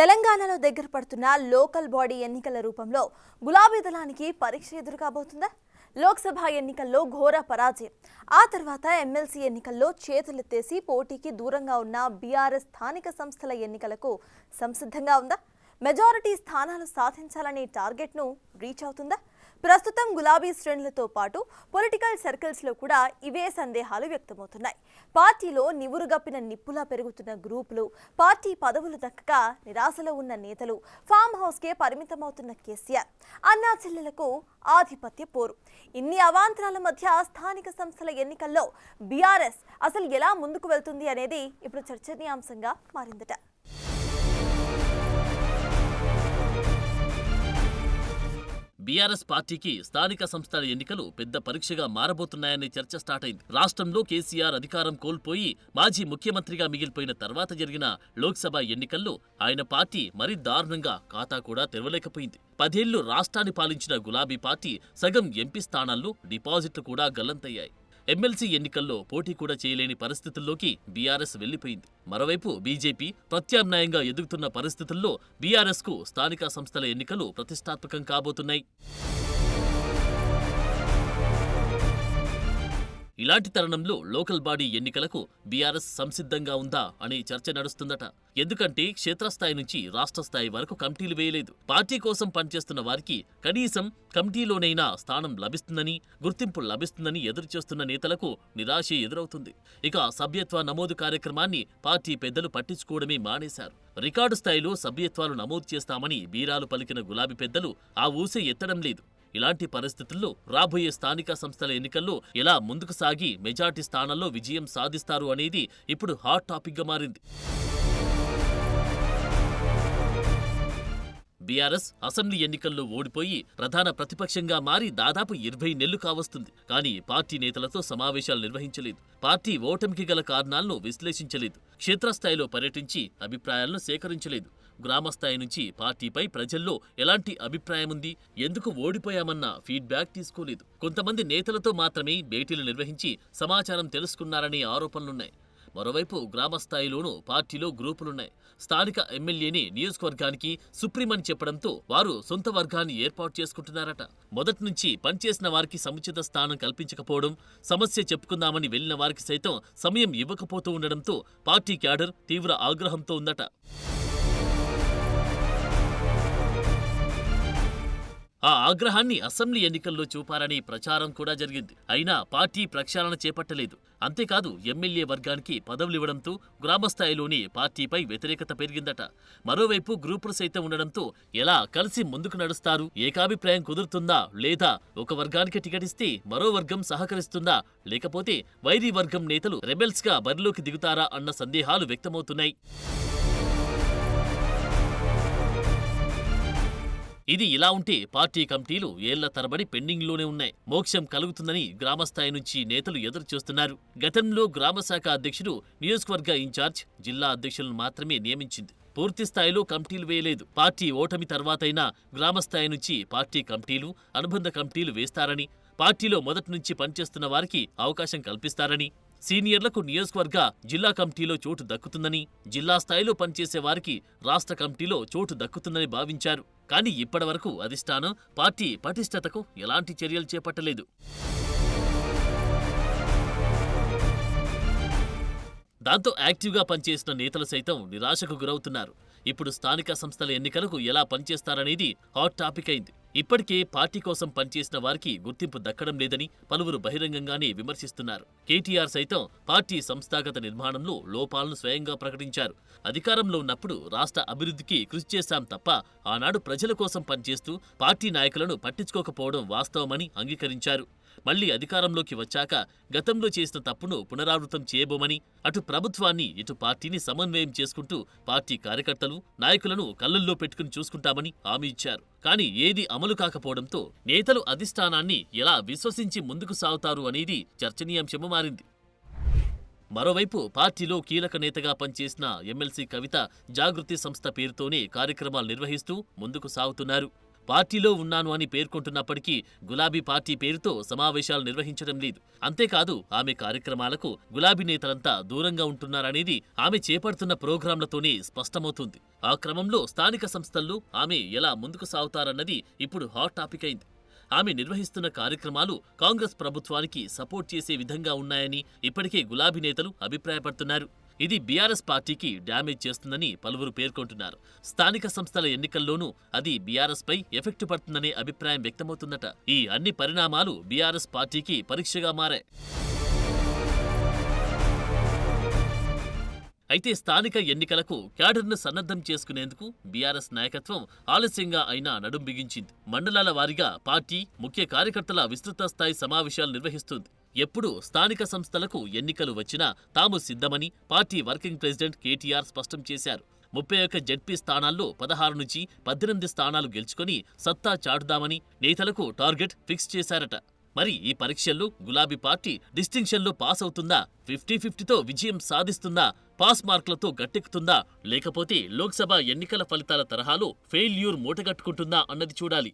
తెలంగాణలో దగ్గర పడుతున్న లోకల్ బాడీ ఎన్నికల రూపంలో గులాబీ దళానికి పరీక్ష ఎదురుకాబోతుందా? లోక్సభ ఎన్నికల్లో ఘోర పరాజయం, ఆ తర్వాత ఎమ్మెల్సీ ఎన్నికల్లో చేతులెత్తేసి పోటీకి దూరంగా ఉన్న బీఆర్ఎస్ స్థానిక సంస్థల ఎన్నికలకు సంసిద్ధంగా ఉందా? మెజారిటీ స్థానాలు సాధించాలనే టార్గెట్ను రీచ్ అవుతుందా? ప్రస్తుతం గులాబీ శ్రేణులతో పాటు పొలిటికల్ సర్కిల్స్లో కూడా ఇవే సందేహాలు వ్యక్తమవుతున్నాయి. పార్టీలో నివురుగప్పిన నిప్పులా పెరుగుతున్న గ్రూపులు, పార్టీ పదవులు దక్కక నిరాశలో ఉన్న నేతలు, ఫామ్ హౌస్కే పరిమితమవుతున్న కేసీఆర్, అన్నా చెల్లెలకు ఆధిపత్య పోరు, ఇన్ని అవాంతరాల మధ్య స్థానిక సంస్థల ఎన్నికల్లో బీఆర్ఎస్ అసలు ఎలా ముందుకు వెళ్తుంది అనేది ఇప్పుడు చర్చనీయాంశంగా మారిందట. బీఆర్ఎస్ పార్టీకి స్థానిక సంస్థల ఎన్నికలు పెద్ద పరీక్షగా మారబోతున్నాయనే చర్చ స్టార్ట్ అయింది. రాష్ట్రంలో కేసీఆర్ అధికారం కోల్పోయి మాజీ ముఖ్యమంత్రిగా మిగిలిపోయిన తర్వాత జరిగిన లోక్సభ ఎన్నికల్లో ఆయన పార్టీ మరీ దారుణంగా ఖాతా కూడా తెరవలేకపోయింది. 10 ఏళ్లు రాష్ట్రాన్ని పాలించిన గులాబీ పార్టీ సగం ఎంపీ స్థానాల్లో డిపాజిట్లు కూడా గల్లంతయ్యాయి. ఎమ్మెల్సీ ఎన్నికల్లో పోటీ కూడా చేయలేని పరిస్థితుల్లోకి బీఆర్ఎస్ వెళ్లిపోయింది. మరోవైపు బీజేపీ ప్రత్యామ్నాయంగా ఎదుగుతున్న పరిస్థితుల్లో బీఆర్ఎస్కు స్థానిక సంస్థల ఎన్నికలు ప్రతిష్టాత్మకం కాబోతున్నాయి. ఇలాంటి తరుణంలో లోకల్ బాడీ ఎన్నికలకు బీఆర్ఎస్ సంసిద్ధంగా ఉందా అనే చర్చ నడుస్తుందట. ఎందుకంటే క్షేత్రస్థాయి నుంచి రాష్ట్ర స్థాయి వరకు కమిటీలు వేయలేదు. పార్టీ కోసం పనిచేస్తున్న వారికి కనీసం కమిటీలోనైనా స్థానం లభిస్తుందని, గుర్తింపు లభిస్తుందని ఎదురుచూస్తున్న నేతలకు నిరాశే ఎదురవుతుంది. ఇక సభ్యత్వ నమోదు కార్యక్రమాన్ని పార్టీ పెద్దలు పట్టించుకోవడమే మానేశారు. రికార్డు స్థాయిలో సభ్యత్వాలు నమోదు చేస్తామని బీరాలు పలికిన గులాబీ పెద్దలు ఆ ఊసే ఎత్తడం లేదు. ఇలాంటి పరిస్థితుల్లో రాబోయే స్థానిక సంస్థల ఎన్నికల్లో ఎలా ముందుకు సాగి మెజార్టీ స్థానాల్లో విజయం సాధిస్తారు అనేది ఇప్పుడు హాట్ టాపిక్గా మారింది. బీఆర్ఎస్ అసెంబ్లీ ఎన్నికల్లో ఓడిపోయి ప్రధాన ప్రతిపక్షంగా మారి దాదాపు 20 నెలలు కావస్తుంది. కానీ పార్టీ నేతలతో సమావేశాలు నిర్వహించలేదు. పార్టీ ఓటమికి గల కారణాలను విశ్లేషించలేదు. క్షేత్రస్థాయిలో పర్యటించి అభిప్రాయాలను సేకరించలేదు. గ్రామస్థాయి నుంచి పార్టీపై ప్రజల్లో ఎలాంటి అభిప్రాయం ఉంది, ఎందుకు ఓడిపోయామన్న ఫీడ్బ్యాక్ తీసుకోలేదు. కొంతమంది నేతలతో మాత్రమే భేటీలు నిర్వహించి సమాచారం తెలుసుకున్నారనే ఆరోపణలున్నాయి. మరోవైపు గ్రామస్థాయిలోనూ పార్టీలో గ్రూపులున్నాయి. స్థానిక ఎమ్మెల్యేని నియోజకవర్గానికి సుప్రీమని చెప్పడంతో వారు సొంత వర్గాన్ని ఏర్పాటు చేసుకుంటున్నారట. మొదటి నుంచి పనిచేసిన వారికి సముచిత స్థానం కల్పించకపోవడం, సమస్య చెప్పుకుందామని వెళ్లిన వారికి సైతం సమయం ఇవ్వకపోతూ ఉండడంతో పార్టీ క్యాడర్ తీవ్ర ఆగ్రహంతో ఉందట. ఆ ఆగ్రహాన్ని అసెంబ్లీ ఎన్నికల్లో చూపారనే ప్రచారం కూడా జరిగింది. అయినా పార్టీ ప్రక్షాళన చేపట్టలేదు. అంతేకాదు ఎమ్మెల్యే వర్గానికి పదవులివ్వడంతో గ్రామస్థాయిలోనే పార్టీపై వ్యతిరేకత పెరిగిందట. మరోవైపు గ్రూపులు సైతం ఉండడంతో ఎలా కలిసి ముందుకు నడుస్తారు, ఏకాభిప్రాయం కుదురుతుందా, లేదా ఒక వర్గానికి టికెట్ ఇస్తే మరో వర్గం సహకరిస్తుందా, లేకపోతే వైరీ వర్గం నేతలు రెబెల్స్గా బరిలోకి దిగుతారా అన్న సందేహాలు వ్యక్తమవుతున్నాయి. ఇది ఇలా ఉంటే పార్టీ కమిటీలు ఏళ్ల తరబడి పెండింగ్లోనే ఉన్నాయి. మోక్షం కలుగుతుందని గ్రామస్థాయి నుంచి నేతలు ఎదురు చూస్తున్నారు. గతంలో గ్రామశాఖ అధ్యక్షుడు నియోజకవర్గ ఇన్ఛార్జ్, జిల్లా అధ్యక్షులను మాత్రమే నియమించింది. పూర్తి స్థాయిలో కమిటీలు వేయలేదు. పార్టీ ఓటమి తర్వాతైనా గ్రామస్థాయి నుంచి పార్టీ కమిటీలు, అనుబంధ కమిటీలు వేస్తారని, పార్టీలో మొదటి నుంచి పనిచేస్తున్న వారికి అవకాశం కల్పిస్తారని, సీనియర్లకు నియోజకవర్గ, జిల్లా కమిటీలో చోటు దక్కుతుందని, జిల్లా స్థాయిలో పనిచేసే వారికి రాష్ట్ర కమిటీలో చోటు దక్కుతుందని భావించారు. కానీ ఇప్పటివరకు అధిష్టానం పార్టీ పటిష్టతకు ఎలాంటి చర్యలు చేపట్టలేదు. దాంతో యాక్టివ్గా పనిచేసిన నేతలు సైతం నిరాశకు గురవుతున్నారు. ఇప్పుడు స్థానిక సంస్థల ఎన్నికలకు ఎలా పనిచేస్తారనేది హాట్ టాపిక్ అయింది. ఇప్పటికే పార్టీ కోసం పనిచేసిన వారికి గుర్తింపు దక్కడం లేదని పలువురు బహిరంగంగానే విమర్శిస్తున్నారు. కేటీఆర్ సైతం పార్టీ సంస్థాగత నిర్మాణంలో లోపాలను స్వయంగా ప్రకటించారు. అధికారంలో ఉన్నప్పుడు రాష్ట్ర అభివృద్ధికి కృషి చేశాం తప్ప ఆనాడు ప్రజల కోసం పనిచేస్తూ పార్టీ నాయకులను పట్టించుకోకపోవడం వాస్తవమని అంగీకరించారు. మళ్లీ అధికారంలోకి వచ్చాక గతంలో చేసిన తప్పును పునరావృతం చేయబోమని, అటు ప్రభుత్వాన్ని ఇటు పార్టీని సమన్వయం చేసుకుంటూ పార్టీ కార్యకర్తలు, నాయకులను కళ్ళల్లో పెట్టుకుని చూసుకుంటామని హామీ ఇచ్చారు. కానీ ఏది అమలు కాకపోవడంతో నేతలు అధిష్టానాన్ని ఎలా విశ్వసించి ముందుకు సాగుతారు అనేది చర్చనీయాంశము మారింది. మరోవైపు పార్టీలో కీలక నేతగా పనిచేసిన ఎమ్మెల్సీ కవిత జాగృతి సంస్థ పేరుతోనే కార్యక్రమాలు నిర్వహిస్తూ ముందుకు సాగుతున్నారు. పార్టీలో ఉన్నాను అని పేర్కొంటున్నప్పటికీ గులాబీ పార్టీ పేరుతో సమావేశాలు నిర్వహించడం లేదు. అంతేకాదు ఆమె కార్యక్రమాలకు గులాబీ నేతలంతా దూరంగా ఉంటున్నారనేది ఆమె చేపడుతున్న ప్రోగ్రాంలతోనే స్పష్టమవుతుంది. ఆ క్రమంలో స్థానిక సంస్థల్లో ఆమె ఎలా ముందుకు సాగుతారన్నది ఇప్పుడు హాట్ టాపిక్ అయింది. ఆమె నిర్వహిస్తున్న కార్యక్రమాలు కాంగ్రెస్ ప్రభుత్వానికి సపోర్ట్ చేసే విధంగా ఉన్నాయని ఇప్పటికే గులాబీ నేతలు అభిప్రాయపడుతున్నారు. ఇది బీఆర్ఎస్ పార్టీకి డ్యామేజ్ చేస్తుందని పలువురు పేర్కొంటున్నారు. స్థానిక సంస్థల ఎన్నికల్లోనూ అది బీఆర్ఎస్ పై ఎఫెక్ట్ పడుతుందనే అభిప్రాయం వ్యక్తమవుతుందట. ఈ అన్ని పరిణామాలు బీఆర్ఎస్ పార్టీకి పరీక్షగా మారాయి. అయితే స్థానిక ఎన్నికలకు క్యాడర్ను సన్నద్ధం చేసుకునేందుకు బీఆర్ఎస్ నాయకత్వం ఆలస్యంగా అయినా నడుం బిగించింది. మండలాల వారీగా పార్టీ ముఖ్య కార్యకర్తల విస్తృత స్థాయి సమావేశాలు నిర్వహిస్తుంది. ఎప్పుడు స్థానిక సంస్థలకు ఎన్నికలు వచ్చినా తాము సిద్ధమని పార్టీ వర్కింగ్ ప్రెసిడెంట్ కేటీఆర్ స్పష్టం చేశారు. 31 జెడ్పీ స్థానాల్లో 16 నుంచి 18 స్థానాలు గెలుచుకొని సత్తా చాటుదామని నేతలకు టార్గెట్ ఫిక్స్ చేశారట. మరి ఈ పరీక్షల్లో గులాబీ పార్టీ డిస్టింక్షన్లో పాస్ అవుతుందా? 50-50తో విజయం సాధిస్తుందా? పాస్ మార్కులతో గట్టెక్కుతుందా? లేకపోతే లోక్సభ ఎన్నికల ఫలితాల తరహాలో ఫెయిల్యూర్ మూటగట్టుకుంటుందా అన్నది చూడాలి.